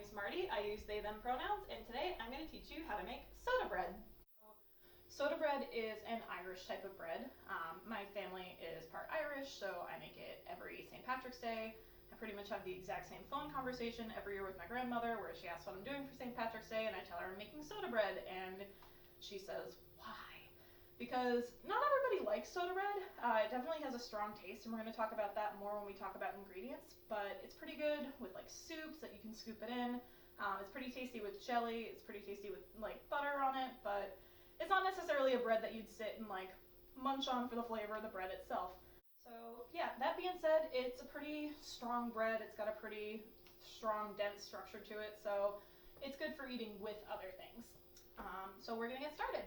name's Marty. I use they, them pronouns, and today I'm going to teach you how to make soda bread. Soda bread is an Irish type of bread. My family is part Irish, so I make it every St. Patrick's Day. I pretty much have the exact same phone conversation every year with my grandmother where she asks what I'm doing for St. Patrick's Day, and I tell her I'm making soda bread, and she says, why? Because not everybody likes soda bread. It definitely has a strong taste, and we're going to talk about that more when we talk about ingredients, but it's pretty good with like soups that you can scoop it in. It's pretty tasty with jelly. It's pretty tasty with like butter on it, but it's not necessarily a bread that you'd sit and like munch on for the flavor of the bread itself. So yeah, that being said, it's a pretty strong bread. It's got a pretty strong, dense structure to it, so it's good for eating with other things. So we're gonna get started.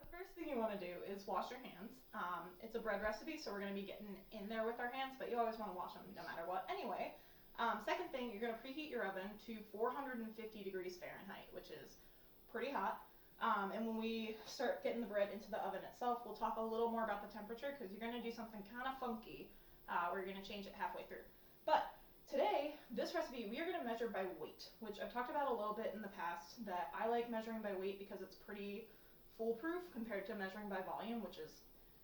The first thing you want to do is wash your hands. It's a bread recipe, so we're going to be getting in there with our hands, but you always want to wash them no matter what. Anyway, second thing, you're going to preheat your oven to 450 degrees Fahrenheit, which is pretty hot. And when we start getting the bread into the oven itself, we'll talk a little more about the temperature because you're going to do something kind of funky where you're going to change it halfway through. But today, this recipe, we are going to measure by weight, which I've talked about a little bit in the past, that I like measuring by weight because it's pretty foolproof compared to measuring by volume, which is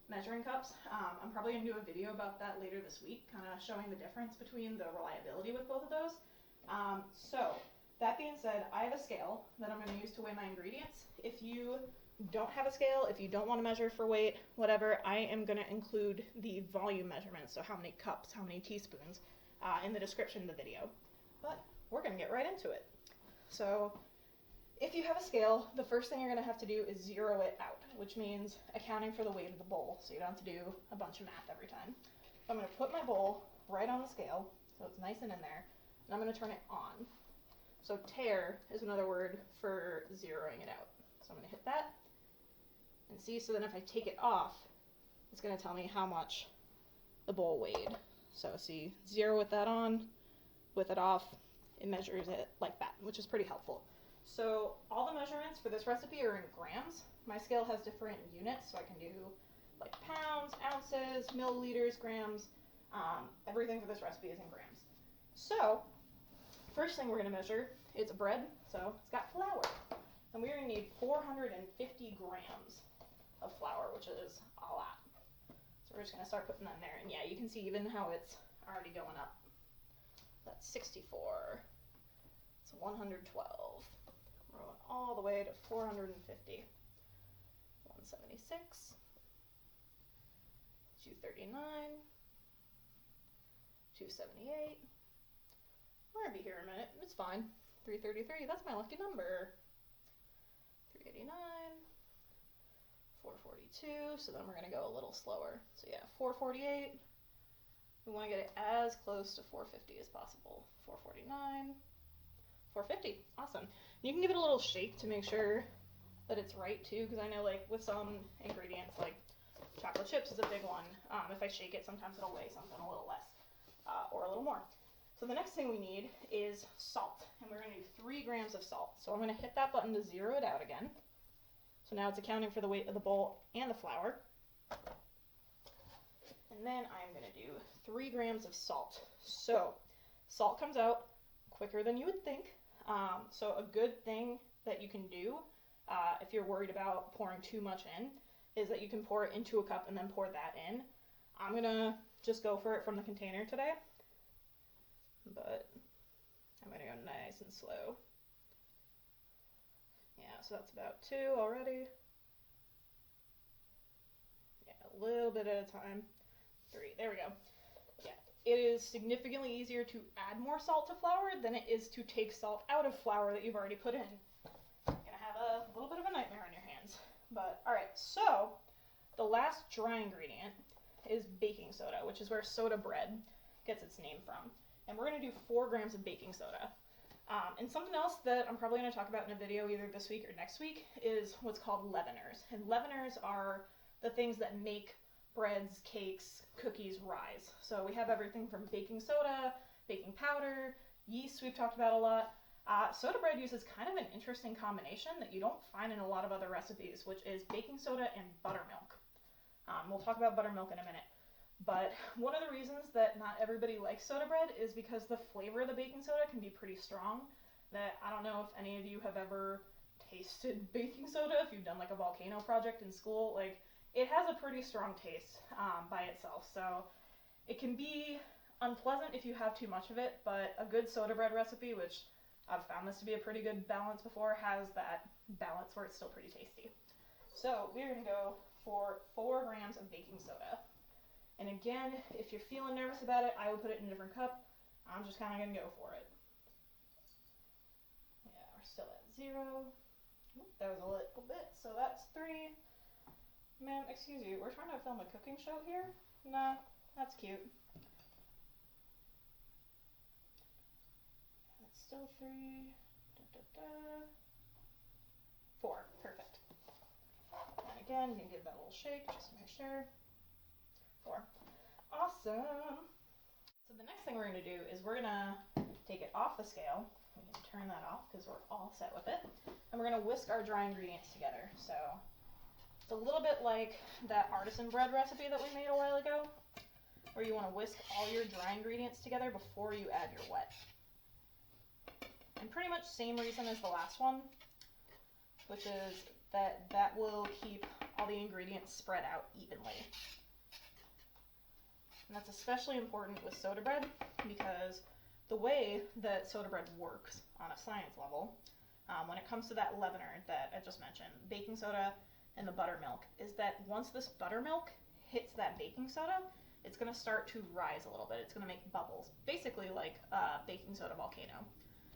measuring cups. I'm probably going to do a video about that later this week, kind of showing the difference between the reliability with both of those. So that being said, I have a scale that I'm going to use to weigh my ingredients. If you don't have a scale, if you don't want to measure for weight, whatever, I am going to include the volume measurements, so how many cups, how many teaspoons, in the description of the video. But we're going to get right into it. So if you have a scale, the first thing you're going to have to do is zero it out, which means accounting for the weight of the bowl, so you don't have to do a bunch of math every time. So I'm going to put my bowl right on the scale, so it's nice and in there, and I'm going to turn it on. So tare is another word for zeroing it out. So I'm going to hit that, and see, so then if I take it off, it's going to tell me how much the bowl weighed. So see, zero with that on, with it off, it measures it like that, which is pretty helpful. So all the measurements for this recipe are in grams. My scale has different units, so I can do like pounds, ounces, milliliters, grams. Everything for this recipe is in grams. So first thing we're going to measure is bread, so it's got flour. And we're going to need 450 grams of flour, which is a lot. So we're just going to start putting that in there. And yeah, you can see even how it's already going up. That's 64. It's 112. We're going all the way to 450. 176. 239. 278. We're going to be here in a minute. It's fine. 333. That's my lucky number. 389. 442. So then we're going to go a little slower. So yeah, 448. We want to get it as close to 450 as possible. 449. 450. Awesome. You can give it a little shake to make sure that it's right too, because I know like with some ingredients like chocolate chips is a big one. If I shake it, sometimes it'll weigh something a little less or a little more. So the next thing we need is salt, and we're going to do 3 grams of salt. So I'm going to hit that button to zero it out again. So now it's accounting for the weight of the bowl and the flour. And then I'm going to do 3 grams of salt. So salt comes out quicker than you would think. So a good thing that you can do if you're worried about pouring too much in is that you can pour it into a cup and then pour that in. I'm going to just go for it from the container today, but I'm going to go nice and slow. Yeah, so that's about 2 already. Yeah, a little bit at a time. 3, there we go. Yeah, it is significantly easier to add more salt to flour than it is to take salt out of flour that you've already put in. You're gonna have a little bit of a nightmare on your hands. But all right, so the last dry ingredient is baking soda, which is where soda bread gets its name from. And we're gonna do 4 grams of baking soda. And something else that I'm probably gonna talk about in a video either this week or next week is what's called leaveners. And leaveners are the things that make breads, cakes, cookies rise. So we have everything from baking soda, baking powder, yeast we've talked about a lot. Soda bread uses kind of an interesting combination that you don't find in a lot of other recipes, which is baking soda and buttermilk. We'll talk about buttermilk in a minute. But one of the reasons that not everybody likes soda bread is because the flavor of the baking soda can be pretty strong. That I don't know if any of you have ever tasted baking soda, if you've done like a volcano project in school. Like, it has a pretty strong taste by itself, so it can be unpleasant if you have too much of it, but a good soda bread recipe, which I've found this to be a pretty good balance before, has that balance where it's still pretty tasty. So we're going to go for 4 grams of baking soda. And again, if you're feeling nervous about it, I would put it in a different cup. I'm just kind of going to go for it. Yeah, we're still at 0. Oop, that was a little bit, so that's 3. Ma'am, excuse you, we're trying to film a cooking show here? Nah, that's cute. That's still 3. 4, perfect. And again, you can give that a little shake just to make sure. 4. Awesome. So the next thing we're going to do is we're going to take it off the scale. We can turn that off because we're all set with it. And we're going to whisk our dry ingredients together. So it's a little bit like that artisan bread recipe that we made a while ago, where you want to whisk all your dry ingredients together before you add your wet. And pretty much same reason as the last one, which is that will keep all the ingredients spread out evenly. And that's especially important with soda bread because the way that soda bread works on a science level, when it comes to that leavener that I just mentioned, baking soda and the buttermilk, is that once this buttermilk hits that baking soda, it's going to start to rise a little bit. It's going to make bubbles, basically like a baking soda volcano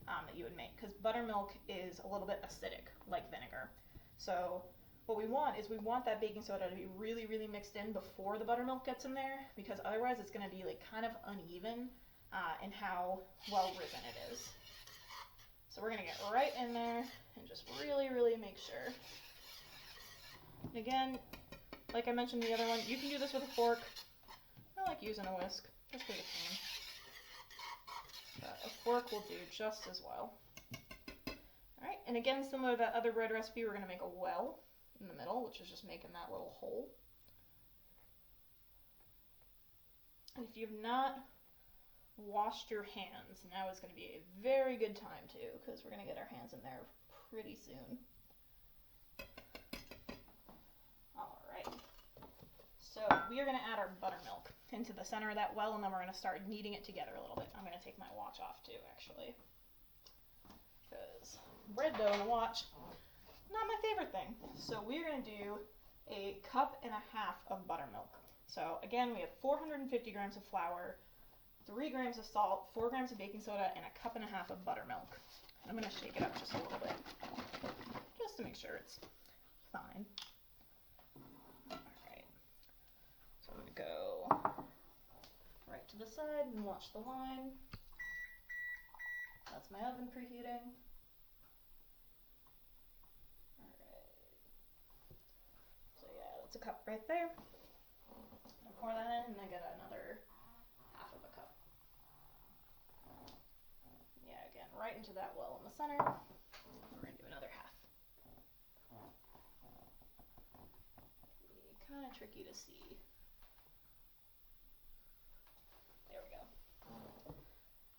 that you would make, because buttermilk is a little bit acidic, like vinegar. So what we want is we want that baking soda to be really, really mixed in before the buttermilk gets in there, because otherwise it's going to be like kind of uneven in how well risen it is. So we're going to get right in there and just really, really make sure. And again, like I mentioned the other one, you can do this with a fork. I like using a whisk, just because it's fun. But a fork will do just as well. Alright, and again, similar to that other bread recipe, we're going to make a well in the middle, which is just making that little hole. And if you've not washed your hands, now is going to be a very good time too, because we're going to get our hands in there pretty soon. Alright, so we are going to add our buttermilk into the center of that well, and then we're going to start kneading it together a little bit. I'm going to take my watch off too, actually, because bread dough and a watch, not my favorite thing. So we're going to do 1.5 cups of buttermilk. So again, we have 450 grams of flour, 3 grams of salt, 4 grams of baking soda, and 1.5 cups of buttermilk. I'm going to shake it up just a little bit, just to make sure it's fine. Alright, so I'm going to go right to the side and watch the line. That's my oven preheating. Alright, so yeah, that's a cup right there. I'll pour that in and I get another 1/2 cup. Yeah, again, right into that well in the center. We're going to do another 1/2. Kind of tricky to see. There we go.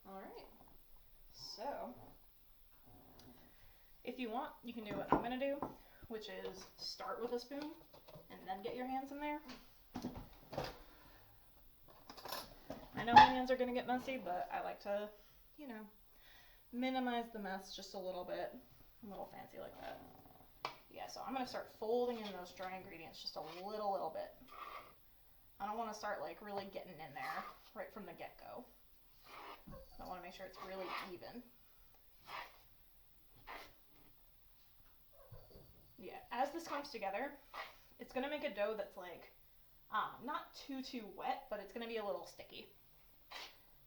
Alright, so if you want, you can do what I'm going to do, which is start with a spoon and then get your hands in there. I know my hands are going to get messy, but I like to, you know, minimize the mess just a little bit. I'm a little fancy like that. Yeah, so I'm going to start folding in those dry ingredients just a little bit. I don't want to start like really getting in there right from the get-go. I want to make sure it's really even. Yeah, as this comes together, it's going to make a dough that's like not too wet, but it's going to be a little sticky.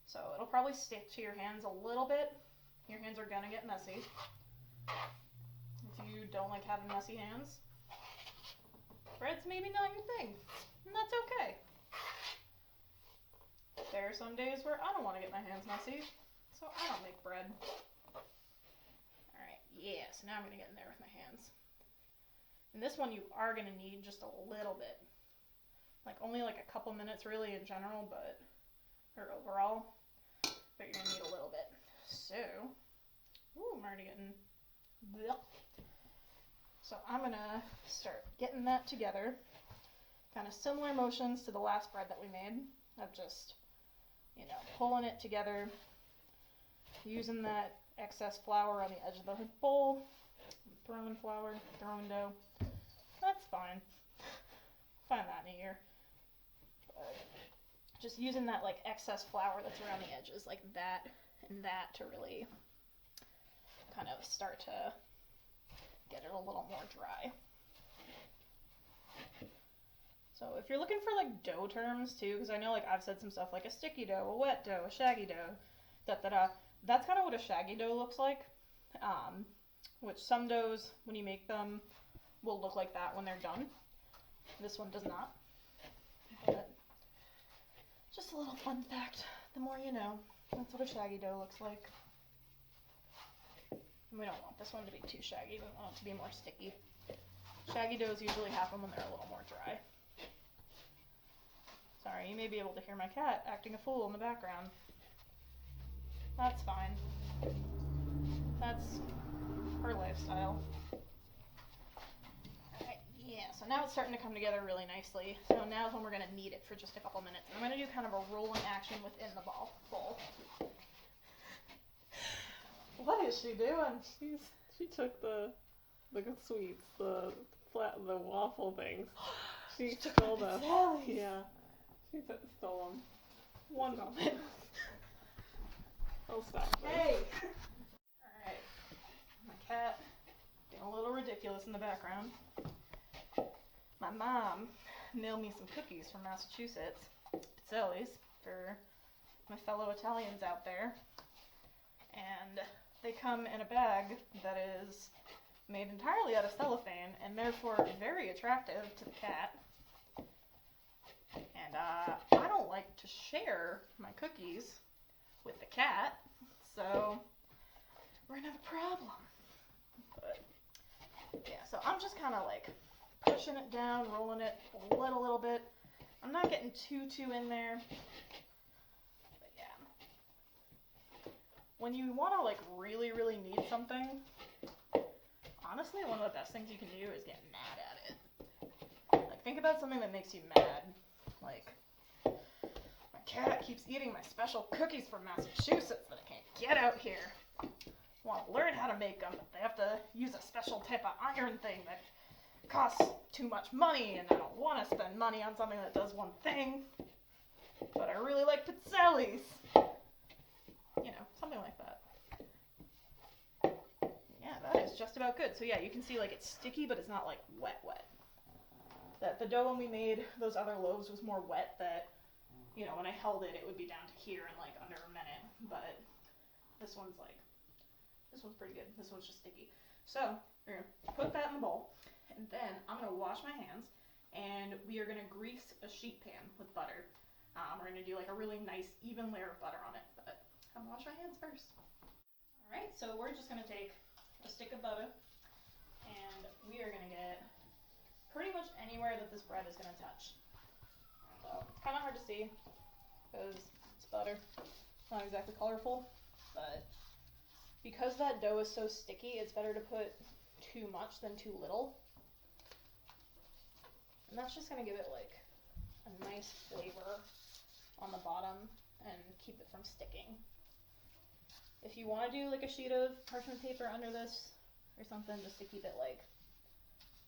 So it'll probably stick to your hands a little bit. Your hands are going to get messy. If you don't like having messy hands, bread's maybe not your thing, and that's okay. There are some days where I don't want to get my hands messy, so I don't make bread. Alright, yeah, so now I'm going to get in there with my hands. And this one you are going to need just a little bit. Like only like a couple minutes really in general, or overall, but you're going to need a little bit. So, ooh, my already getting bleh. So I'm gonna start getting that together. Kind of similar motions to the last bread that we made of just, you know, pulling it together, using that excess flour on the edge of the bowl, throwing flour, throwing dough. That's fine. Find that in a year. But just using that like excess flour that's around the edges like that and that to really kind of start to get it a little more dry. So if you're looking for like dough terms too, because I know like I've said some stuff like a sticky dough, a wet dough, a shaggy dough, that's kind of what a shaggy dough looks like. Which some doughs, when you make them, will look like that when they're done. This one does not. But just a little fun fact, the more you know. That's what a shaggy dough looks like. And we don't want this one to be too shaggy, we want it to be more sticky. Shaggy doughs usually happen when they're a little more dry. Sorry, you may be able to hear my cat acting a fool in the background. That's fine. That's her lifestyle. Alright, yeah, so now it's starting to come together really nicely. So now is when we're going to knead it for just a couple minutes. And I'm going to do kind of a rolling action within the bowl. What is she doing? She took the sweets, the waffle things. She stole them. Yeah. She stole them. One moment. I'll stop. Hey! Alright. My cat getting a little ridiculous in the background. My mom mailed me some cookies from Massachusetts. Pizzelli's for my fellow Italians out there. And they come in a bag that is made entirely out of cellophane and therefore very attractive to the cat. And I don't like to share my cookies with the cat, so we're gonna have a problem. But yeah, so I'm just kind of like pushing it down, rolling it a little bit. I'm not getting too in there. But yeah, when you want to like really knead something, honestly, one of the best things you can do is get mad at it. Like, think about something that makes you mad. Like, my cat keeps eating my special cookies from Massachusetts that I can't get out here. I want to learn how to make them, but they have to use a special type of iron thing that costs too much money, and I don't want to spend money on something that does one thing. But I really like Pizzelli's. You know, something like that. Yeah, that is just about good. So yeah, you can see like it's sticky, but it's not like wet. That the dough when we made those other loaves was more wet, that, you know, when I held it, it would be down to here in like under a minute. But this one's pretty good. This one's just sticky. So we're gonna put that in the bowl, and then I'm gonna wash my hands, and we are gonna grease a sheet pan with butter. We're gonna do like a really nice even layer of butter on it, but I'm gonna wash my hands first. All right, so we're just gonna take a stick of butter, and we are gonna get pretty much anywhere that this bread is going to touch. So it's kind of hard to see because it's butter. It's not exactly colorful, but because that dough is so sticky, it's better to put too much than too little. And that's just going to give it like a nice flavor on the bottom and keep it from sticking. If you want to do like a sheet of parchment paper under this or something just to keep it like,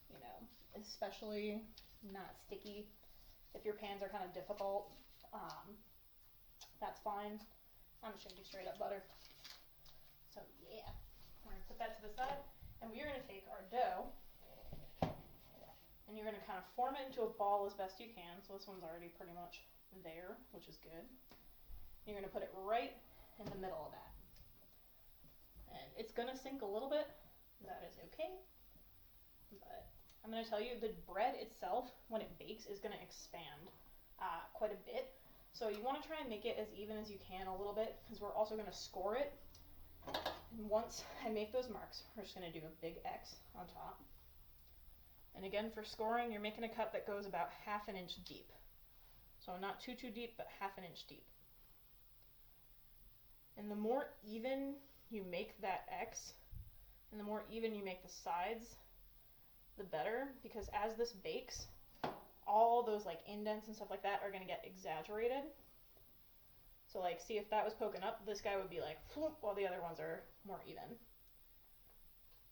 you know, especially not sticky. If your pans are kind of difficult, that's fine. I'm just going to do straight up butter. So yeah, we're going to put that to the side, and we're going to take our dough, and you're going to kind of form it into a ball as best you can. So this one's already pretty much there, which is good. You're going to put it right in the middle of that. And it's going to sink a little bit. That is okay. But I'm going to tell you, the bread itself, when it bakes, is going to expand quite a bit. So you want to try and make it as even as you can a little bit, because we're also going to score it. And once I make those marks, we're just going to do a big X on top. And again, for scoring, you're making a cut that goes about 1/2 inch deep. So not too deep, but 1/2 inch deep. And the more even you make that X, And the more even you make the sides, the better, because as this bakes, all those like indents and stuff like that are going to get exaggerated. So like, see, if that was poking up, this guy would be like, while the other ones are more even.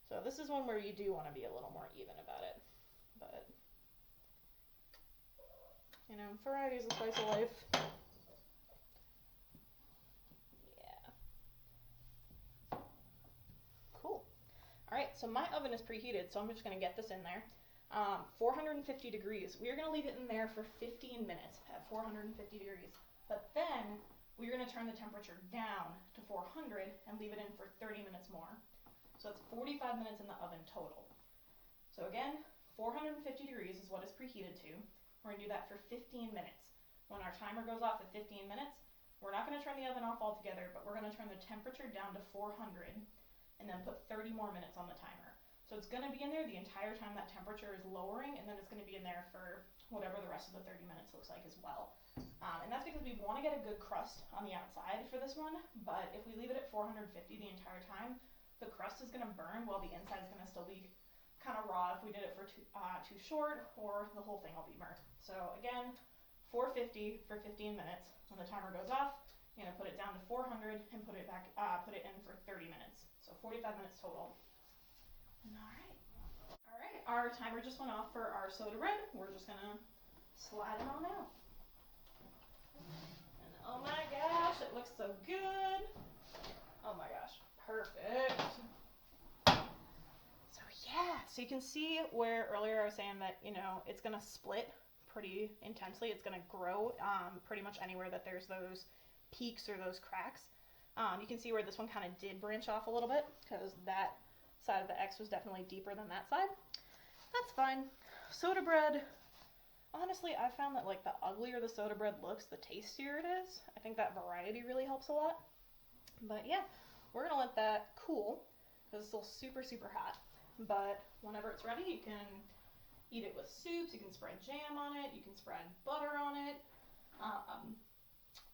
So this is one where you do want to be a little more even about it. But, you know, variety is the spice of life. Yeah. Cool. All right, so my oven is preheated, so I'm just going to get this in there. 450 degrees. We're going to leave it in there for 15 minutes at 450 degrees. But then we're going to turn the temperature down to 400 and leave it in for 30 minutes more. So that's 45 minutes in the oven total. So again, 450 degrees is what it's preheated to. We're going to do that for 15 minutes. When our timer goes off at 15 minutes, we're not going to turn the oven off altogether, but we're going to turn the temperature down to 400 and then put 30 more minutes on the timer. So it's going to be in there the entire time that temperature is lowering, and then it's going to be in there for whatever the rest of the 30 minutes looks like as well. And that's because we want to get a good crust on the outside for this one, but if we leave it at 450 the entire time, the crust is going to burn while the inside is going to still be kind of raw if we did it for too short, or the whole thing will be burnt. So again, 450 for 15 minutes. When the timer goes off, you're going to put it down to 400 and put it in for 30 minutes. So 45 minutes total. All right, our timer just went off for our soda bread. We're just going to slide it on out. And oh my gosh, it looks so good. Oh my gosh, perfect. So yeah, so you can see where earlier I was saying that, you know, it's going to split pretty intensely. It's going to grow pretty much anywhere that there's those peaks or those cracks. You can see where this one kind of did branch off a little bit, because that side of the X was definitely deeper than that side. That's fine. Soda bread, honestly, I found that like the uglier the soda bread looks, the tastier it is. I think that variety really helps a lot. But yeah, we're going to let that cool, because it's still super, super hot. But whenever it's ready, you can eat it with soups, you can spread jam on it, you can spread butter on it,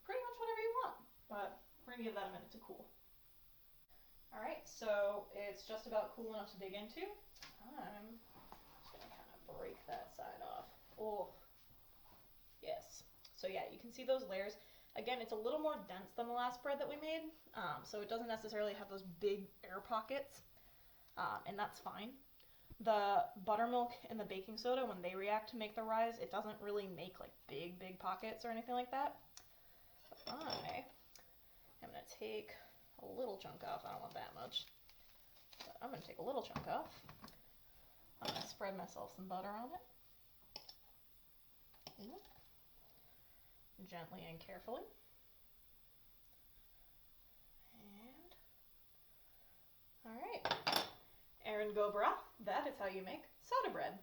pretty much whatever you want. But we're going to give that a minute to cool. All right, so it's just about cool enough to dig into. I'm just going to kind of break that side off. Oh, yes. So yeah, you can see those layers. Again, it's a little more dense than the last bread that we made, so it doesn't necessarily have those big air pockets, and that's fine. The buttermilk and the baking soda, when they react to make the rise, it doesn't really make like big, big pockets or anything like that. But I am going to take a little chunk off. I don't want that much. But I'm going to take a little chunk off. I'm going to spread myself some butter on it. Gently and carefully. And all right. Erin, go bragh. That is how you make soda bread.